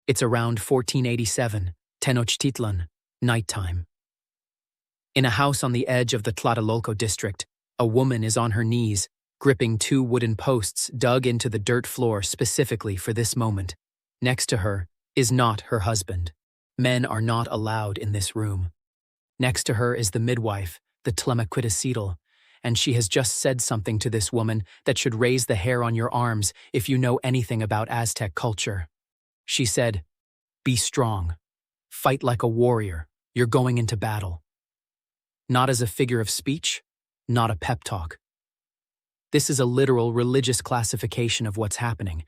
It's around 1487, Tenochtitlan, nighttime. In a house on the edge of the Tlatelolco district, a woman is on her knees, gripping two wooden posts dug into the dirt floor specifically for this moment. Next to her is not her husband. Men are not allowed in this room. Next to her is the midwife, the tlamatquiticitl, and she has just said something to this woman that should raise the hair on your arms if you know anything about Aztec culture. She said, "Be strong. Fight like a warrior. You're going into battle." Not as a figure of speech, not a pep talk. This is a literal religious classification of what's happening.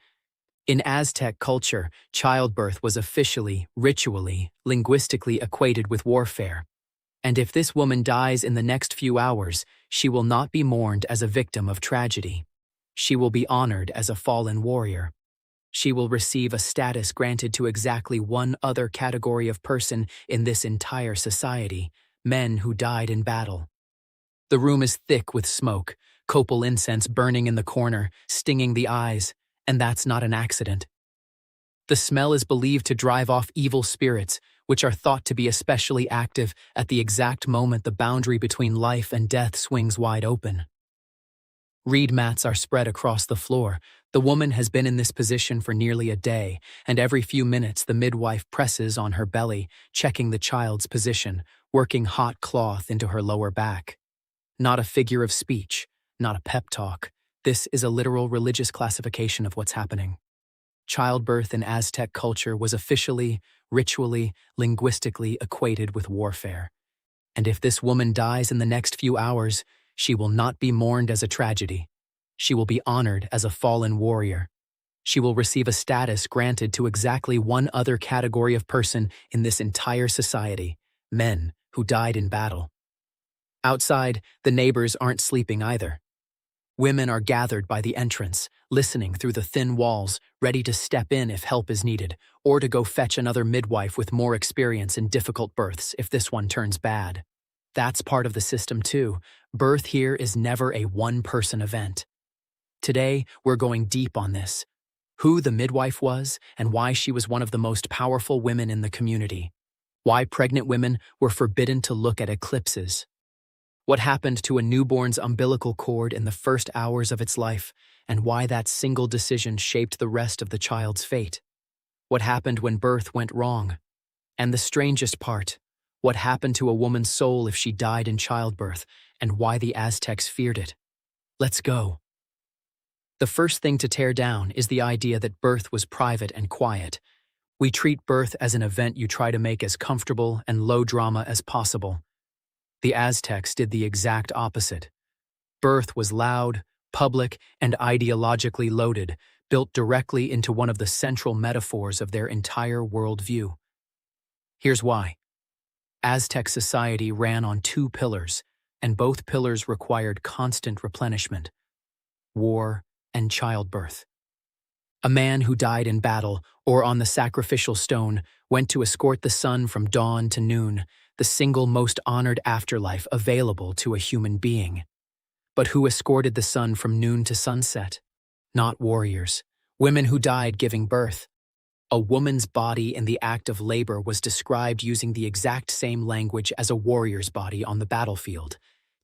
In Aztec culture, childbirth was officially, ritually, linguistically equated with warfare. And if this woman dies in the next few hours, she will not be mourned as a victim of tragedy. She will be honored as a fallen warrior. She will receive a status granted to exactly one other category of person in this entire society: men who died in battle. The room is thick with smoke, copal incense burning in the corner, stinging the eyes, and that's not an accident. The smell is believed to drive off evil spirits, which are thought to be especially active at the exact moment the boundary between life and death swings wide open. Reed mats are spread across the floor. The woman has been in this position for nearly a day, and every few minutes the midwife presses on her belly, checking the child's position, working hot cloth into her lower back. Not a figure of speech, not a pep talk. This is a literal religious classification of what's happening. Childbirth in Aztec culture was officially, ritually, linguistically equated with warfare. And if this woman dies in the next few hours, she will not be mourned as a tragedy. She will be honored as a fallen warrior. She will receive a status granted to exactly one other category of person in this entire society: men who died in battle. Outside, the neighbors aren't sleeping either. Women are gathered by the entrance, listening through the thin walls, ready to step in if help is needed, or to go fetch another midwife with more experience in difficult births if this one turns bad. That's part of the system too. Birth here is never a one-person event. Today, we're going deep on this: who the midwife was and why she was one of the most powerful women in the community. Why pregnant women were forbidden to look at eclipses. What happened to a newborn's umbilical cord in the first hours of its life, and why that single decision shaped the rest of the child's fate. What happened when birth went wrong. And the strangest part, what happened to a woman's soul if she died in childbirth, and why the Aztecs feared it. Let's go. The first thing to tear down is the idea that birth was private and quiet. We treat birth as an event you try to make as comfortable and low drama as possible. The Aztecs did the exact opposite. Birth was loud, public, and ideologically loaded, built directly into one of the central metaphors of their entire worldview. Here's why. Aztec society ran on two pillars, and both pillars required constant replenishment: war and childbirth. A man who died in battle or on the sacrificial stone went to escort the sun from dawn to noon, the single most honored afterlife available to a human being. But who escorted the sun from noon to sunset? Not warriors. Women who died giving birth. A woman's body in the act of labor was described using the exact same language as a warrior's body on the battlefield: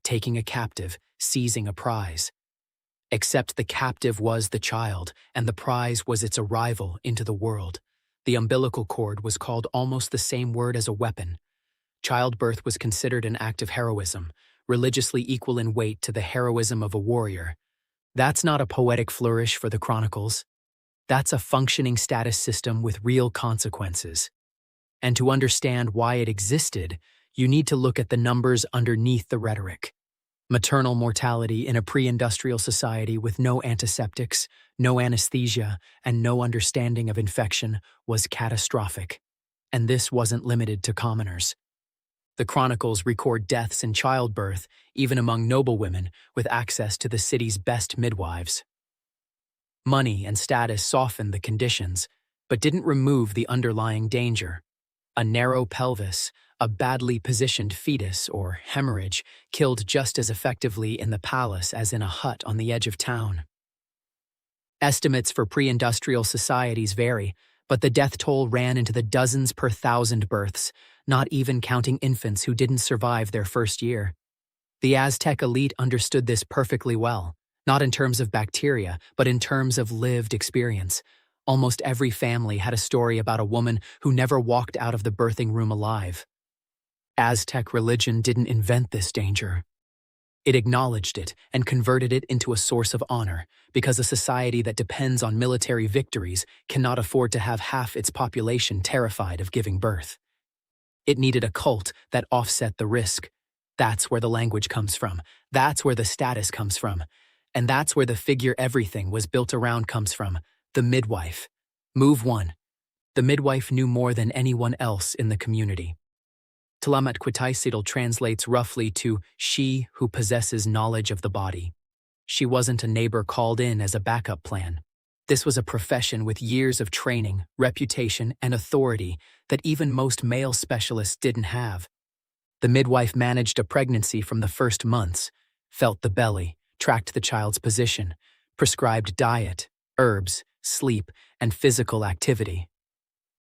taking a captive, seizing a prize. Except the captive was the child, and the prize was its arrival into the world. The umbilical cord was called almost the same word as a weapon. Childbirth was considered an act of heroism, religiously equal in weight to the heroism of a warrior. That's not a poetic flourish for the chronicles. That's a functioning status system with real consequences. And to understand why it existed, you need to look at the numbers underneath the rhetoric. Maternal mortality in a pre-industrial society with no antiseptics, no anesthesia, and no understanding of infection was catastrophic. And this wasn't limited to commoners. The chronicles record deaths in childbirth, even among noblewomen with access to the city's best midwives. Money and status softened the conditions, but didn't remove the underlying danger. A narrow pelvis, a badly positioned fetus or hemorrhage killed just as effectively in the palace as in a hut on the edge of town. Estimates for pre-industrial societies vary, But the death toll ran into the dozens per thousand births, not even counting infants who didn't survive their first year. The Aztec elite understood this perfectly well, not in terms of bacteria, but in terms of lived experience. Almost every family had a story about a woman who never walked out of the birthing room alive. Aztec religion didn't invent this danger. It acknowledged it and converted it into a source of honor, because a society that depends on military victories cannot afford to have half its population terrified of giving birth. It needed a cult that offset the risk. That's where the language comes from. That's where the status comes from. And that's where the figure everything was built around comes from, the midwife. Move 1. The midwife knew more than anyone else in the community. Tlamatquiticitl translates roughly to she who possesses knowledge of the body. She wasn't a neighbor called in as a backup plan. This was a profession with years of training, reputation, and authority that even most male specialists didn't have. The midwife managed a pregnancy from the first months, felt the belly, tracked the child's position, prescribed diet, herbs, sleep, and physical activity.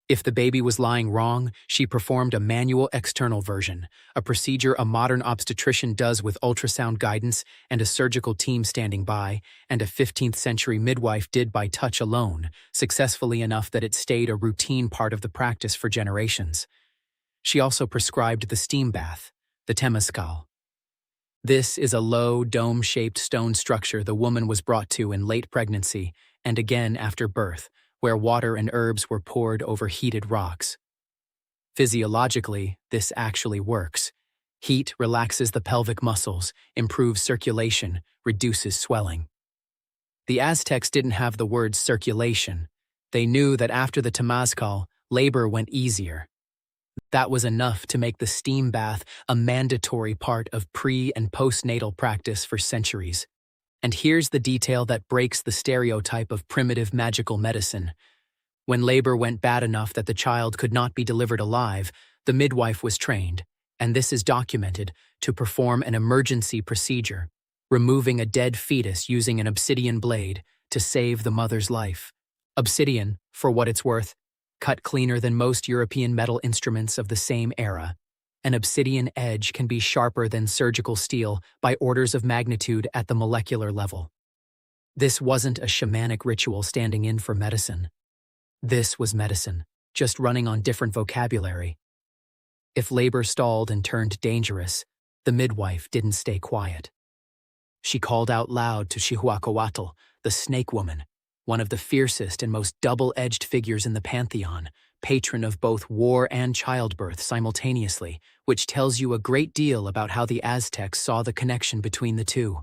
If the baby was lying wrong, she performed a manual external version, a procedure a modern obstetrician does with ultrasound guidance and a surgical team standing by, and a 15th century midwife did by touch alone, successfully enough that it stayed a routine part of the practice for generations. She also prescribed the steam bath, the temazcal. This is a low, dome-shaped stone structure the woman was brought to in late pregnancy and again after birth, where water and herbs were poured over heated rocks. Physiologically, this actually works. Heat relaxes the pelvic muscles, improves circulation, reduces swelling. The Aztecs didn't have the word circulation. They knew that after the temazcal, labor went easier. That was enough to make the steam bath a mandatory part of pre- and postnatal practice for centuries. And here's the detail that breaks the stereotype of primitive magical medicine. When labor went bad enough that the child could not be delivered alive, the midwife was trained, and this is documented, to perform an emergency procedure, removing a dead fetus using an obsidian blade to save the mother's life. Obsidian, for what it's worth, cut cleaner than most European metal instruments of the same era. An obsidian edge can be sharper than surgical steel by orders of magnitude at the molecular level. This wasn't a shamanic ritual standing in for medicine. This was medicine, just running on different vocabulary. If labor stalled and turned dangerous, the midwife didn't stay quiet. She called out loud to cihuateteo, the snake woman, one of the fiercest and most double-edged figures in the pantheon, patron of both war and childbirth simultaneously, which tells you a great deal about how the Aztecs saw the connection between the two.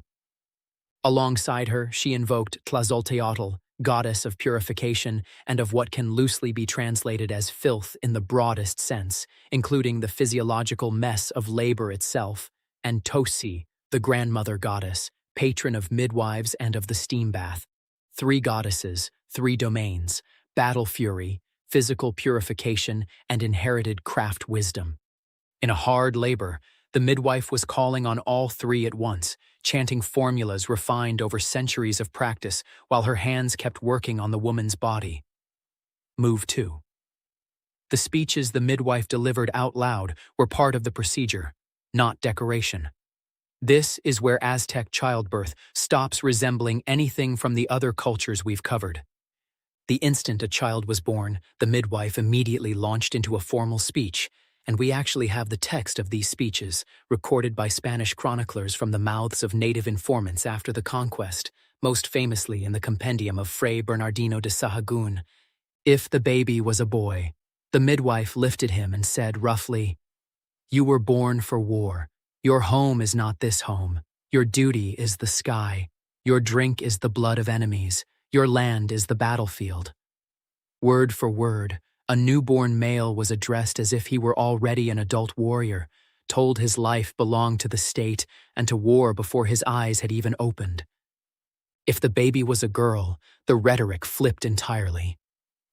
Alongside her, she invoked tonalpohualli, goddess of purification and of what can loosely be translated as filth in the broadest sense, including the physiological mess of labor itself, and Tosi, the grandmother goddess, patron of midwives and of the steam bath. 3 goddesses, 3 domains, battle fury, physical purification, and inherited craft wisdom. In a hard labor, the midwife was calling on all 3 at once, chanting formulas refined over centuries of practice while her hands kept working on the woman's body. Move 2. The speeches the midwife delivered out loud were part of the procedure, not decoration. This is where Aztec childbirth stops resembling anything from the other cultures we've covered. The instant a child was born, the midwife immediately launched into a formal speech, and we actually have the text of these speeches, recorded by Spanish chroniclers from the mouths of native informants after the conquest, most famously in the compendium of Fray Bernardino de Sahagún. If the baby was a boy, the midwife lifted him and said roughly, "You were born for war. Your home is not this home. Your duty is the sky. Your drink is the blood of enemies. Your land is the battlefield." Word for word, a newborn male was addressed as if he were already an adult warrior, told his life belonged to the state and to war before his eyes had even opened. If the baby was a girl, the rhetoric flipped entirely.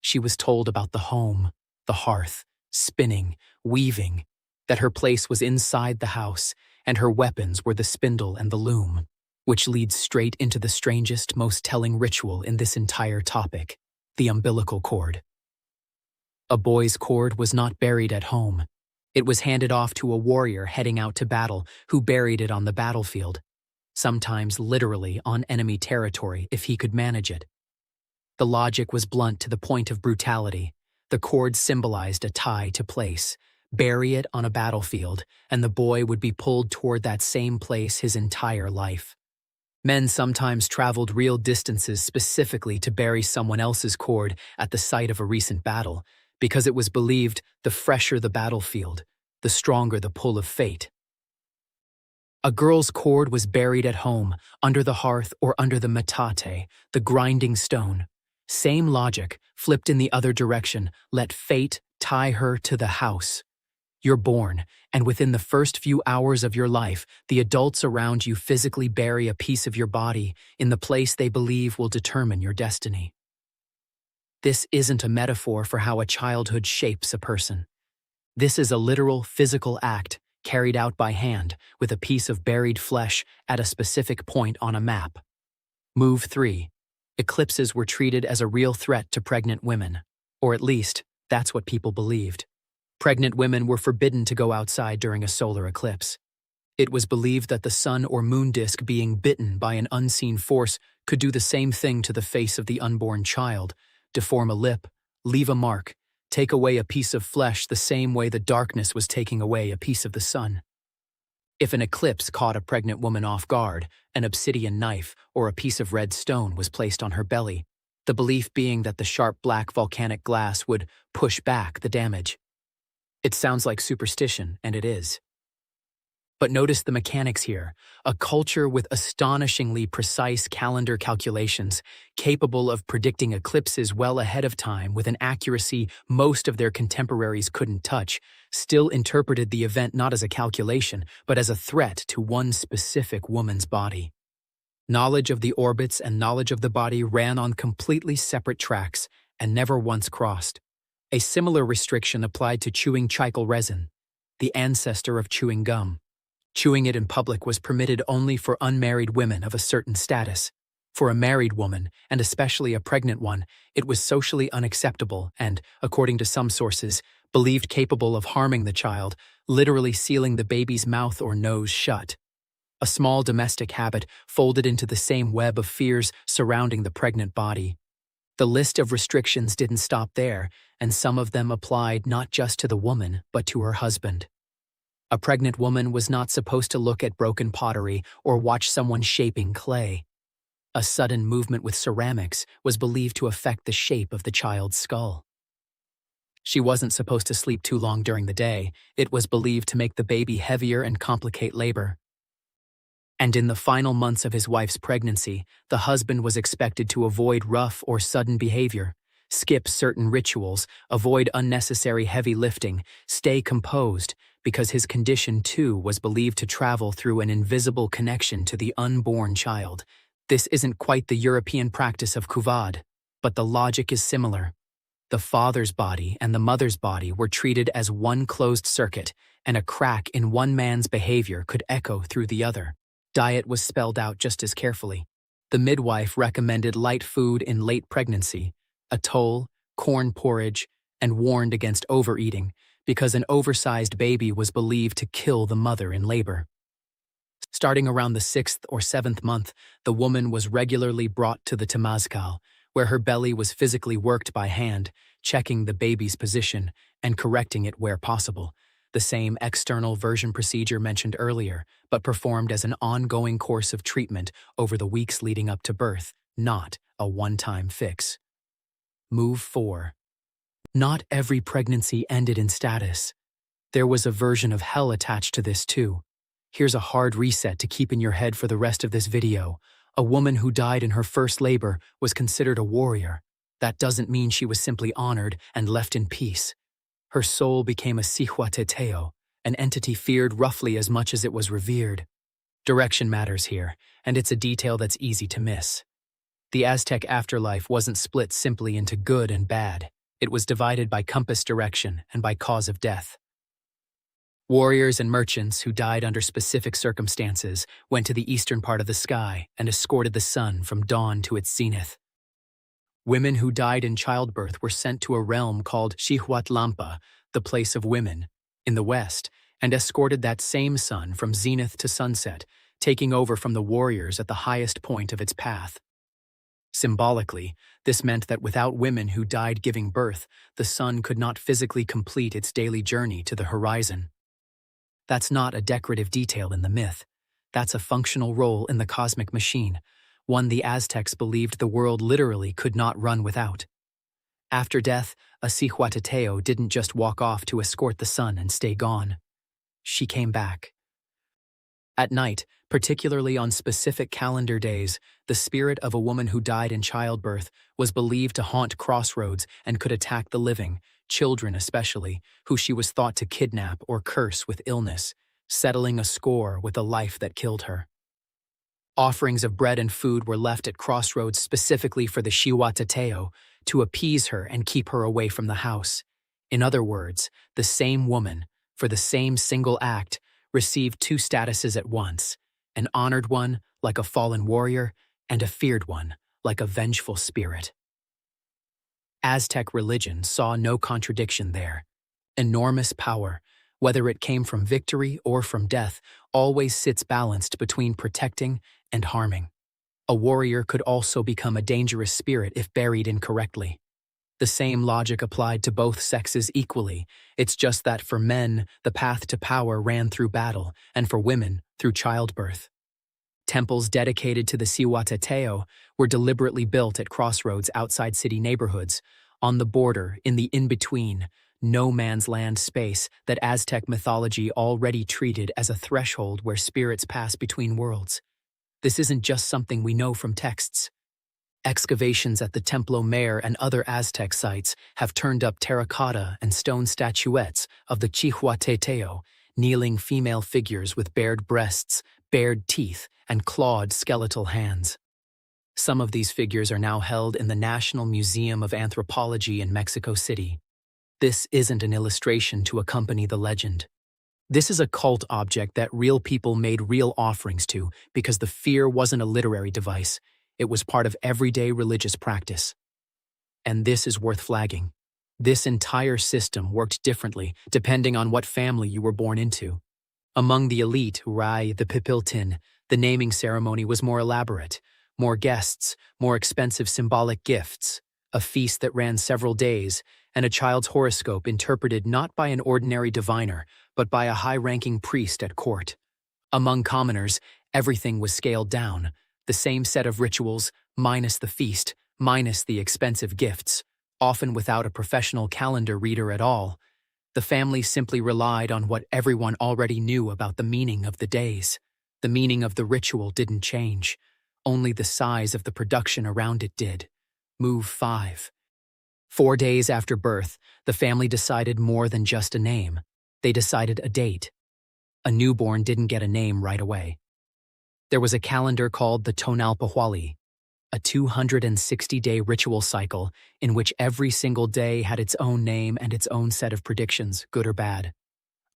She was told about the home, the hearth, spinning, weaving, that her place was inside the house, and her weapons were the spindle and the loom, which leads straight into the strangest, most telling ritual in this entire topic, the umbilical cord. A boy's cord was not buried at home. It was handed off to a warrior heading out to battle who buried it on the battlefield, sometimes literally on enemy territory if he could manage it. The logic was blunt to the point of brutality. The cord symbolized a tie to place. Bury it on a battlefield, and the boy would be pulled toward that same place his entire life. Men sometimes traveled real distances specifically to bury someone else's cord at the site of a recent battle, because it was believed the fresher the battlefield, the stronger the pull of fate. A girl's cord was buried at home, under the hearth or under the metate, the grinding stone. Same logic, flipped in the other direction. Let fate tie her to the house. You're born, and within the first few hours of your life, the adults around you physically bury a piece of your body in the place they believe will determine your destiny. This isn't a metaphor for how a childhood shapes a person. This is a literal physical act carried out by hand with a piece of buried flesh at a specific point on a map. Move 3. Eclipses were treated as a real threat to pregnant women, or at least, that's what people believed. Pregnant women were forbidden to go outside during a solar eclipse. It was believed that the sun or moon disk being bitten by an unseen force could do the same thing to the face of the unborn child, deform a lip, leave a mark, take away a piece of flesh the same way the darkness was taking away a piece of the sun. If an eclipse caught a pregnant woman off guard, an obsidian knife or a piece of red stone was placed on her belly, the belief being that the sharp black volcanic glass would push back the damage. It sounds like superstition, and it is. But notice the mechanics here, a culture with astonishingly precise calendar calculations, capable of predicting eclipses well ahead of time with an accuracy most of their contemporaries couldn't touch, still interpreted the event not as a calculation, but as a threat to one specific woman's body. Knowledge of the orbits and knowledge of the body ran on completely separate tracks and never once crossed. A similar restriction applied to chewing chicle resin, the ancestor of chewing gum. Chewing it in public was permitted only for unmarried women of a certain status. For a married woman, and especially a pregnant one, it was socially unacceptable and, according to some sources, believed capable of harming the child, literally sealing the baby's mouth or nose shut. A small domestic habit folded into the same web of fears surrounding the pregnant body. The list of restrictions didn't stop there, and some of them applied not just to the woman, but to her husband. A pregnant woman was not supposed to look at broken pottery or watch someone shaping clay. A sudden movement with ceramics was believed to affect the shape of the child's skull. She wasn't supposed to sleep too long during the day. It was believed to make the baby heavier and complicate labor. And in the final months of his wife's pregnancy, the husband was expected to avoid rough or sudden behavior, skip certain rituals, avoid unnecessary heavy lifting, stay composed, because his condition too was believed to travel through an invisible connection to the unborn child. This isn't quite the European practice of kuvad, but the logic is similar. The father's body and the mother's body were treated as one closed circuit, and a crack in one man's behavior could echo through the other. Diet was spelled out just as carefully. The midwife recommended light food in late pregnancy, atoll, corn porridge, and warned against overeating, because an oversized baby was believed to kill the mother in labor. Starting around the 6th or 7th month, the woman was regularly brought to the tlamatquiticitl, where her belly was physically worked by hand, checking the baby's position and correcting it where possible. The same external version procedure mentioned earlier, but performed as an ongoing course of treatment over the weeks leading up to birth, not a one-time fix. Move 4. Not every pregnancy ended in status. There was a version of hell attached to this too. Here's a hard reset to keep in your head for the rest of this video. A woman who died in her first labor was considered a warrior. That doesn't mean she was simply honored and left in peace. Her soul became a cihuateteo, an entity feared roughly as much as it was revered. Direction matters here, and it's a detail that's easy to miss. The Aztec afterlife wasn't split simply into good and bad. It was divided by compass direction and by cause of death. Warriors and merchants who died under specific circumstances went to the eastern part of the sky and escorted the sun from dawn to its zenith. Women who died in childbirth were sent to a realm called cihuatetlampa, the place of women, in the west, and escorted that same sun from zenith to sunset, taking over from the warriors at the highest point of its path. Symbolically, this meant that without women who died giving birth, the sun could not physically complete its daily journey to the horizon. That's not a decorative detail in the myth. That's a functional role in the cosmic machine, one the Aztecs believed the world literally could not run without. After death, a cihuateteo didn't just walk off to escort the sun and stay gone. She came back. At night, particularly on specific calendar days, the spirit of a woman who died in childbirth was believed to haunt crossroads and could attack the living, children especially, who she was thought to kidnap or curse with illness, settling a score with the life that killed her. Offerings of bread and food were left at crossroads specifically for the cihuateteo, to appease her and keep her away from the house. In other words, the same woman, for the same single act, received two statuses at once, an honored one, like a fallen warrior, and a feared one, like a vengeful spirit. Aztec religion saw no contradiction there. Enormous power, whether it came from victory or from death, always sits balanced between protecting and harming. A warrior could also become a dangerous spirit if buried incorrectly. The same logic applied to both sexes equally. It's just that for men, the path to power ran through battle, and for women, through childbirth. Temples dedicated to the cihuateteo were deliberately built at crossroads outside city neighborhoods, on the border, in the in-between, no man's land space that Aztec mythology already treated as a threshold where spirits pass between worlds. This isn't just something we know from texts. Excavations at the Templo Mayor and other Aztec sites have turned up terracotta and stone statuettes of the cihuateteo, kneeling female figures with bared breasts, bared teeth, and clawed skeletal hands. Some of these figures are now held in the National Museum of Anthropology in Mexico City. This isn't an illustration to accompany the legend. This is a cult object that real people made real offerings to because the fear wasn't a literary device. It was part of everyday religious practice. And this is worth flagging. This entire system worked differently depending on what family you were born into. Among the elite, the pipiltin, the naming ceremony was more elaborate, more guests, more expensive symbolic gifts, a feast that ran several days, and a child's horoscope interpreted not by an ordinary diviner, but by a high-ranking priest at court. Among commoners, everything was scaled down, the same set of rituals, minus the feast, minus the expensive gifts, often without a professional calendar reader at all. The family simply relied on what everyone already knew about the meaning of the days. The meaning of the ritual didn't change. Only the size of the production around it did. Move 5. 4 days after birth, the family decided more than just a name. They decided a date. A newborn didn't get a name right away. There was a calendar called the tonalpohualli, a 260-day ritual cycle in which every single day had its own name and its own set of predictions, good or bad.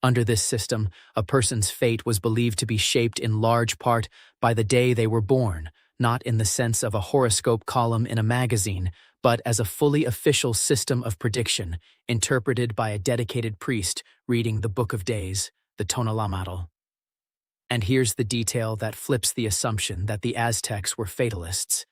Under this system, a person's fate was believed to be shaped in large part by the day they were born, not in the sense of a horoscope column in a magazine, but as a fully official system of prediction, interpreted by a dedicated priest reading the Book of Days, the tonalpohualli. And here's the detail that flips the assumption that the Aztecs were fatalists.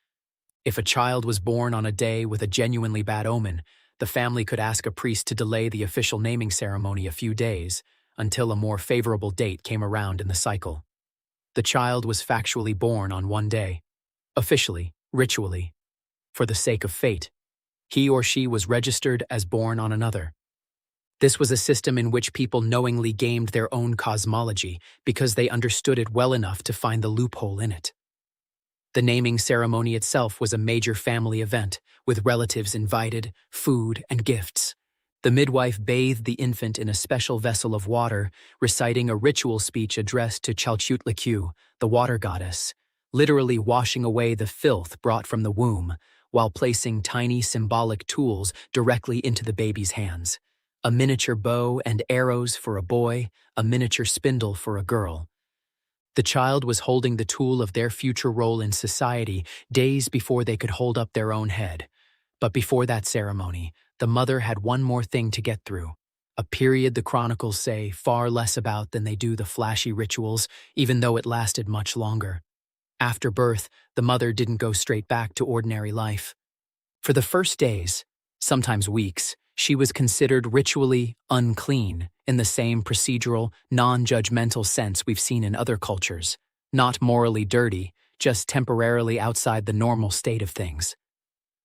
If a child was born on a day with a genuinely bad omen, the family could ask a priest to delay the official naming ceremony a few days, until a more favorable date came around in the cycle. The child was factually born on one day. Officially, ritually, for the sake of fate. He or she was registered as born on another. This was a system in which people knowingly gamed their own cosmology because they understood it well enough to find the loophole in it. The naming ceremony itself was a major family event, with relatives invited, food, and gifts. The midwife bathed the infant in a special vessel of water, reciting a ritual speech addressed to Chalchutlecu, the water goddess, literally washing away the filth brought from the womb, while placing tiny symbolic tools directly into the baby's hands. A miniature bow and arrows for a boy, a miniature spindle for a girl. The child was holding the tool of their future role in society days before they could hold up their own head. But before that ceremony, the mother had one more thing to get through. A period the chronicles say far less about than they do the flashy rituals, even though it lasted much longer. After birth, the mother didn't go straight back to ordinary life. For the first days, sometimes weeks, she was considered ritually unclean in the same procedural, non-judgmental sense we've seen in other cultures. Not morally dirty, just temporarily outside the normal state of things.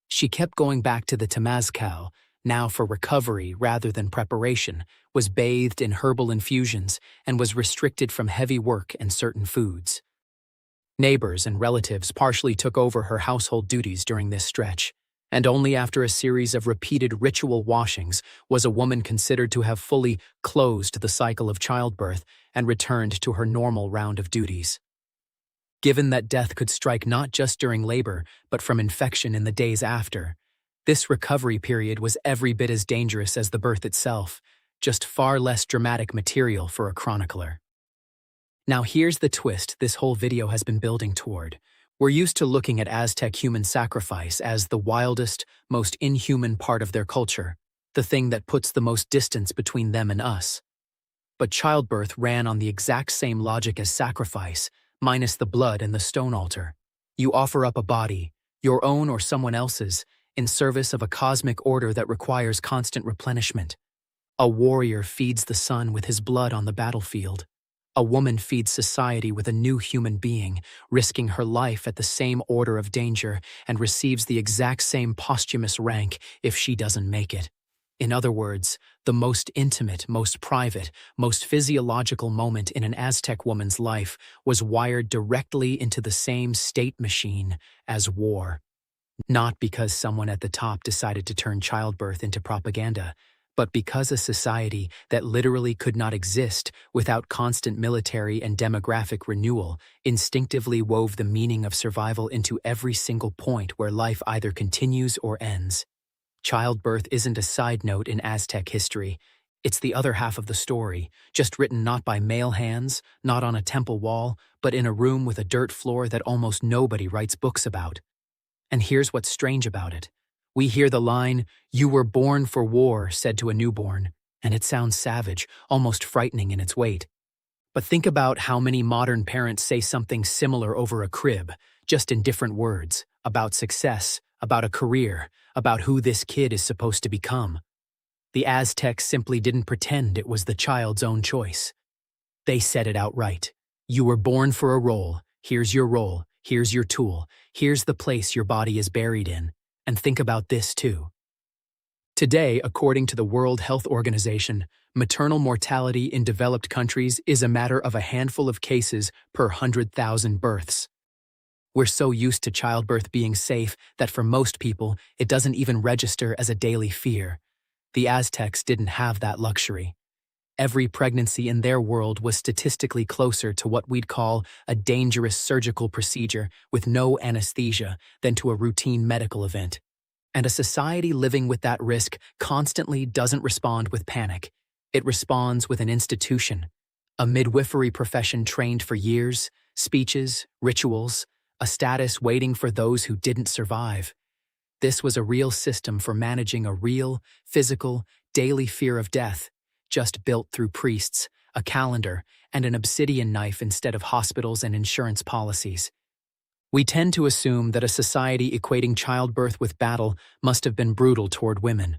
She kept going back to the temazcal, now for recovery rather than preparation, was bathed in herbal infusions, and was restricted from heavy work and certain foods. Neighbors and relatives partially took over her household duties during this stretch, and only after a series of repeated ritual washings was a woman considered to have fully closed the cycle of childbirth and returned to her normal round of duties. Given that death could strike not just during labor, but from infection in the days after, this recovery period was every bit as dangerous as the birth itself, just far less dramatic material for a chronicler. Now here's the twist this whole video has been building toward. We're used to looking at Aztec human sacrifice as the wildest, most inhuman part of their culture, the thing that puts the most distance between them and us. But childbirth ran on the exact same logic as sacrifice, minus the blood and the stone altar. You offer up a body, your own or someone else's, in service of a cosmic order that requires constant replenishment. A warrior feeds the sun with his blood on the battlefield. A woman feeds society with a new human being, risking her life at the same order of danger, and receives the exact same posthumous rank if she doesn't make it. In other words, the most intimate, most private, most physiological moment in an Aztec woman's life was wired directly into the same state machine as war. Not because someone at the top decided to turn childbirth into propaganda, but because a society that literally could not exist without constant military and demographic renewal instinctively wove the meaning of survival into every single point where life either continues or ends. Childbirth isn't a side note in Aztec history. It's the other half of the story, just written not by male hands, not on a temple wall, but in a room with a dirt floor that almost nobody writes books about. And here's what's strange about it. We hear the line, "You were born for war," said to a newborn, and it sounds savage, almost frightening in its weight. But think about how many modern parents say something similar over a crib, just in different words, about success, about a career, about who this kid is supposed to become. The Aztecs simply didn't pretend it was the child's own choice. They said it outright. You were born for a role. Here's your role. Here's your tool. Here's the place your body is buried in. And think about this too. Today, according to the World Health Organization, maternal mortality in developed countries is a matter of a handful of cases per 100,000 births. We're so used to childbirth being safe that for most people, it doesn't even register as a daily fear. The Aztecs didn't have that luxury. Every pregnancy in their world was statistically closer to what we'd call a dangerous surgical procedure with no anesthesia than to a routine medical event. And a society living with that risk constantly doesn't respond with panic. It responds with an institution, a midwifery profession trained for years, speeches, rituals, a status waiting for those who didn't survive. This was a real system for managing a real, physical, daily fear of death, just built through priests, a calendar, and an obsidian knife instead of hospitals and insurance policies. We tend to assume that a society equating childbirth with battle must have been brutal toward women.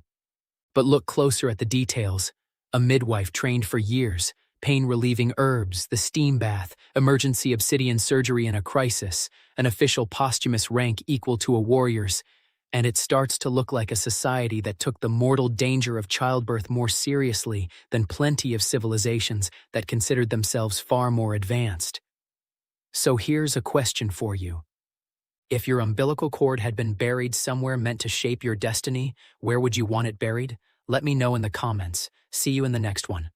But look closer at the details. A midwife trained for years, pain-relieving herbs, the steam bath, emergency obsidian surgery in a crisis, an official posthumous rank equal to a warrior's, and it starts to look like a society that took the mortal danger of childbirth more seriously than plenty of civilizations that considered themselves far more advanced. So here's a question for you. If your umbilical cord had been buried somewhere meant to shape your destiny, where would you want it buried? Let me know in the comments. See you in the next one.